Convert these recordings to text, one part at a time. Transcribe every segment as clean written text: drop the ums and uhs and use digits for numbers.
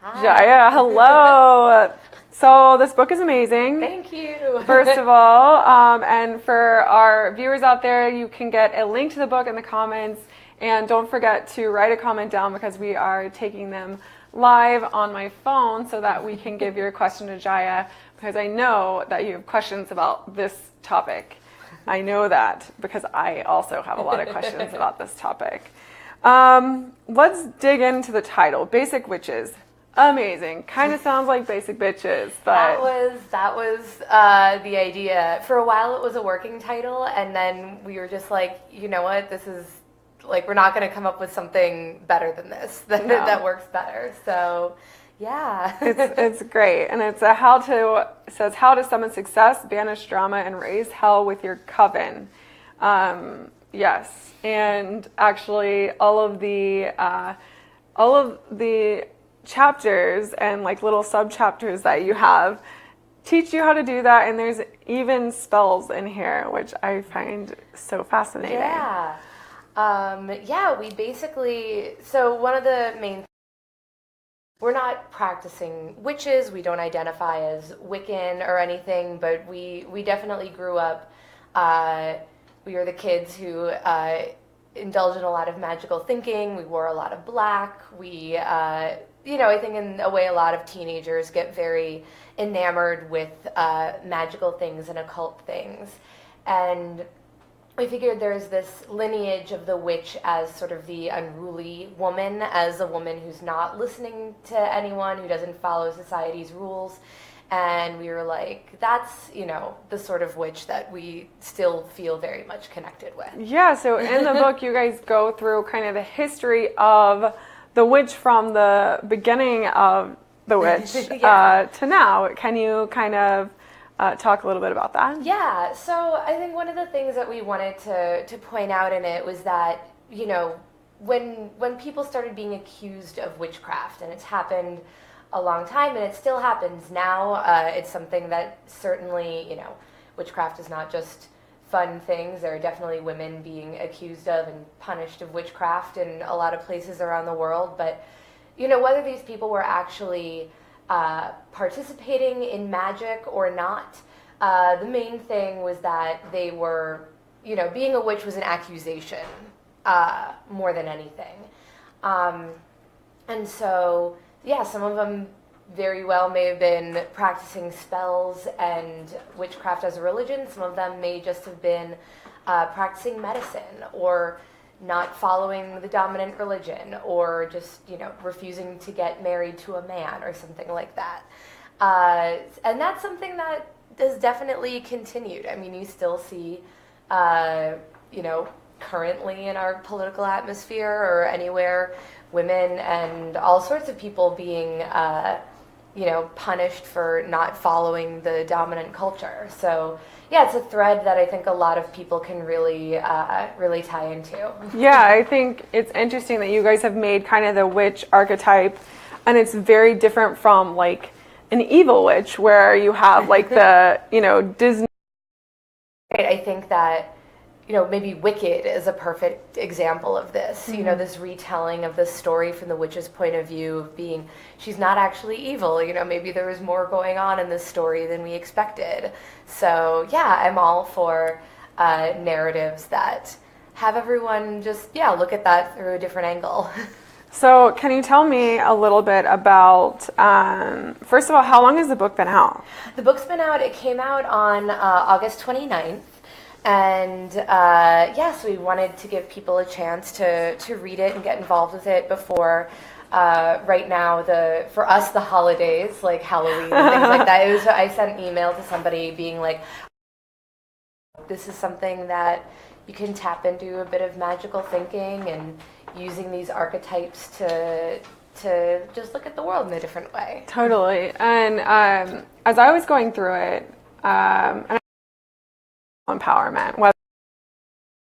Hi. Jaya, hello. So this book is amazing. Thank you. First of all, and for our viewers out there, you can get a link to the book in the comments, and don't forget to write a comment down because we are taking them live on my phone so that we can give your question to Jaya, because I know that you have questions about this topic. I know that because I also have a lot of questions about this topic. Let's dig into the title, Basic Witches. Amazing. Kind of sounds like Basic Bitches, but that was the idea. For a while, it was a working title, and then we were just like, you know what, this is like, we're not going to come up with something better than this that works better. So, yeah, it's great, and it's it says how to summon success, banish drama, and raise hell with your coven. Yes, and actually, all of the chapters and like little sub chapters that you have teach you how to do that, and there's even spells in here, which I find so fascinating. We basically, so one of the main, we're not practicing witches, we don't identify as Wiccan or anything, but we definitely grew up, we were the kids who indulged in a lot of magical thinking. We wore a lot of black. We, I think in a way a lot of teenagers get very enamored with magical things and occult things. And we figured there's this lineage of the witch as sort of the unruly woman, as a woman who's not listening to anyone, who doesn't follow society's rules. And we were like, that's, the sort of witch that we still feel very much connected with. Yeah, so in the book, you guys go through kind of the history of the witch from the beginning of the witch to now. Can you kind of talk a little bit about that? Yeah, so I think one of the things that we wanted to point out in it was that, when people started being accused of witchcraft, and it's happened a long time, and it still happens now. It's something that certainly, witchcraft is not just fun things. There are definitely women being accused of and punished of witchcraft in a lot of places around the world. But, whether these people were actually participating in magic or not, the main thing was that they were, being a witch was an accusation more than anything. And so, yeah, some of them very well may have been practicing spells and witchcraft as a religion. Some of them may just have been practicing medicine, or not following the dominant religion, or just, refusing to get married to a man or something like that. And that's something that has definitely continued. I mean, you still see, currently in our political atmosphere or anywhere, women and all sorts of people being, punished for not following the dominant culture. So, yeah, it's a thread that I think a lot of people can really tie into. Yeah, I think it's interesting that you guys have made kind of the witch archetype, and it's very different from like an evil witch where you have like the, Disney. I think that, maybe Wicked is a perfect example of this. Mm-hmm. This retelling of the story from the witch's point of view of being, she's not actually evil. Maybe there was more going on in this story than we expected. So, yeah, I'm all for narratives that have everyone just, look at that through a different angle. So can you tell me a little bit about, first of all, how long has the book been out? The book's been out, it came out on August 29th. And so we wanted to give people a chance to read it and get involved with it before, right now, for us, the holidays, like Halloween and things like that. I sent an email to somebody being like, this is something that you can tap into a bit of magical thinking and using these archetypes to just look at the world in a different way. Totally. And as I was going through it, and empowerment. Well,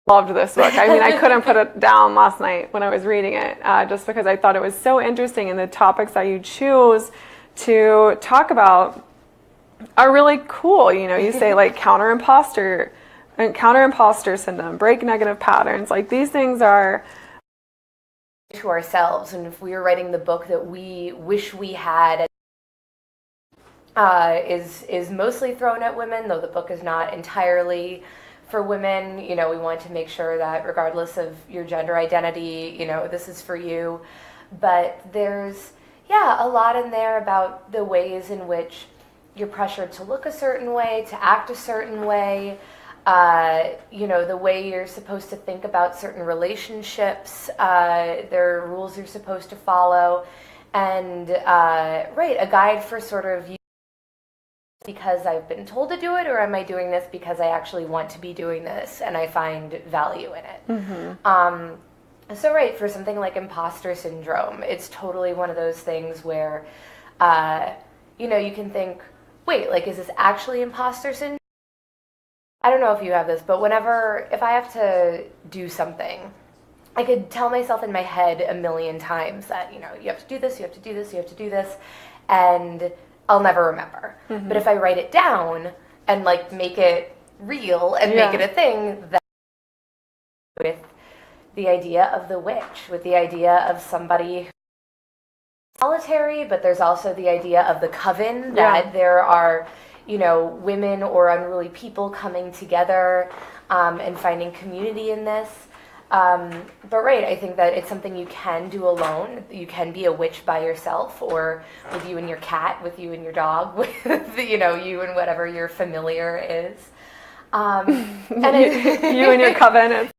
I loved this book. I mean, I couldn't put it down last night when I was reading it, just because I thought it was so interesting, and the topics that you choose to talk about are really cool. You say like counter imposter syndrome, break negative patterns. Like these things are to ourselves, and if we were writing the book that we wish we had, is mostly thrown at women, though the book is not entirely for women. We want to make sure that regardless of your gender identity, this is for you. But there's, a lot in there about the ways in which you're pressured to look a certain way, to act a certain way, the way you're supposed to think about certain relationships. There are rules you're supposed to follow. And, a guide for sort of because I've been told to do it, or am I doing this because I actually want to be doing this and I find value in it? Mm-hmm. For something like imposter syndrome, it's totally one of those things where, you can think, wait, is this actually imposter syndrome? I don't know if you have this, but if I have to do something, I could tell myself in my head a million times that, you have to do this, you have to do this, you have to do this, and I'll never remember. Mm-hmm. But if I write it down and make it real and make it a thing, that with the idea of the witch, with the idea of somebody solitary, but there's also the idea of the coven, that there are, women or unruly people coming together and finding community in this. I think that it's something you can do alone. You can be a witch by yourself, or with you and your cat, with you and your dog, with, you and whatever your familiar is. You and your coven.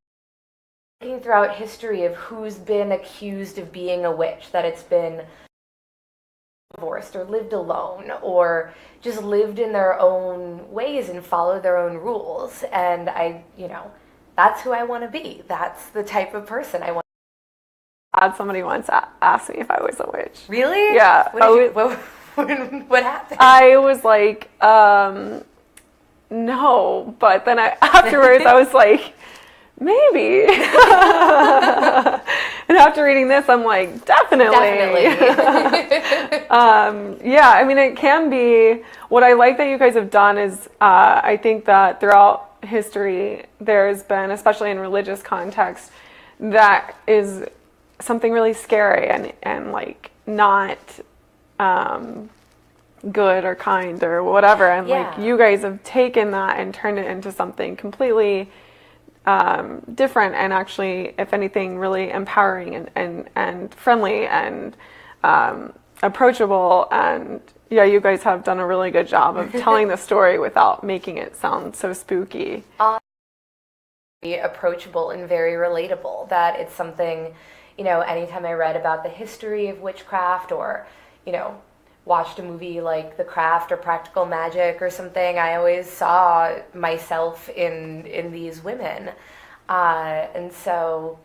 Looking throughout history of who's been accused of being a witch, that it's been divorced or lived alone or just lived in their own ways and followed their own rules. And that's who I want to be. That's the type of person I want. Somebody once asked me if I was a witch. Really? Yeah. What happened? I was like, no. But then afterwards I was like, maybe. And after reading this, I'm like, definitely. It can be. What I like that you guys have done is, I think that throughout history, there's been, especially in religious context, that is something really scary and not good or kind or whatever. And you guys have taken that and turned it into something completely different, and actually, if anything, really empowering and friendly and approachable. And you guys have done a really good job of telling the story without making it sound so spooky. Approachable and very relatable. That it's something, anytime I read about the history of witchcraft, or, watched a movie like The Craft or Practical Magic or something, I always saw myself in these women. And so,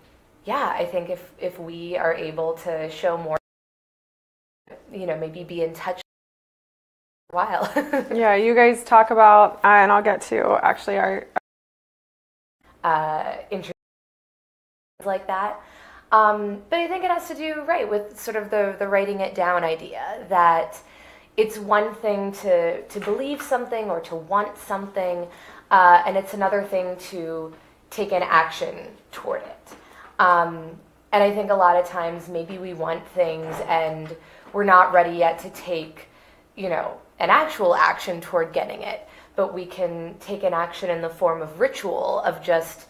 I think if we are able to show more, maybe be in touch for a while. You guys talk about, and I'll get to actually our interest like that. But I think it has to do, with sort of the writing it down idea, that it's one thing to believe something or to want something, and it's another thing to take an action toward it. And I think a lot of times maybe we want things and we're not ready yet to take, an actual action toward getting it, but we can take an action in the form of ritual, of just,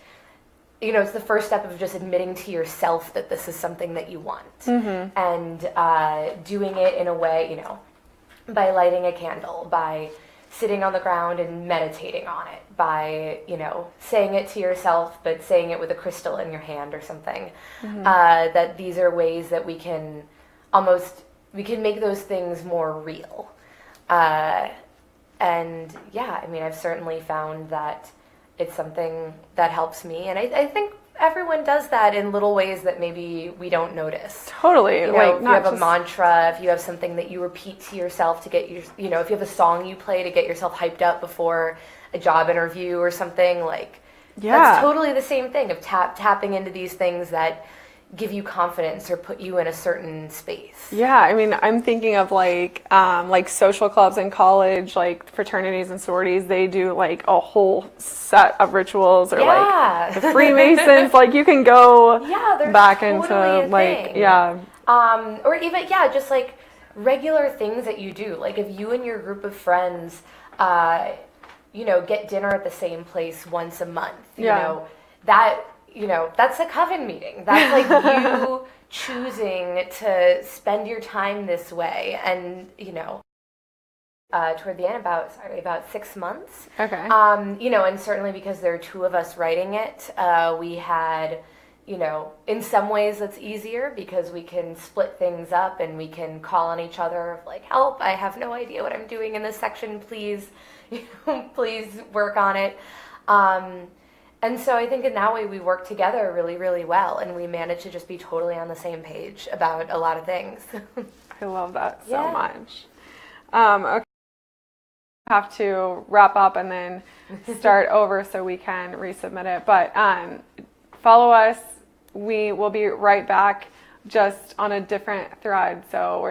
it's the first step of just admitting to yourself that this is something that you want. Mm-hmm. And doing it in a way, by lighting a candle, by sitting on the ground and meditating on it, by, saying it to yourself, but saying it with a crystal in your hand or something. Mm-hmm. That these are ways that we can make those things more real. I've certainly found that it's something that helps me, and I think everyone does that in little ways that maybe we don't notice. Totally. If you have a mantra, if you have something that you repeat to yourself to get if you have a song you play to get yourself hyped up before a job interview or something, that's totally the same thing of tapping into these things that give you confidence or put you in a certain space. Yeah, I mean, I'm thinking of like social clubs in college, like fraternities and sororities. They do like a whole set of rituals, or like the Freemasons. Like you can go back totally into like thing. Or even just like regular things that you do. Like if you and your group of friends, get dinner at the same place once a month. You know that's a coven meeting. That's like you choosing to spend your time this way. And, toward the end, about 6 months. Okay. And certainly because there are two of us writing it, we had, in some ways that's easier because we can split things up and we can call on each other of like, help, I have no idea what I'm doing in this section. Please, please work on it. And so I think in that way we work together really, really well, and we manage to just be totally on the same page about a lot of things. I love that so much. Okay, have to wrap up and then start over so we can resubmit it. But follow us. We will be right back, just on a different thread. So we're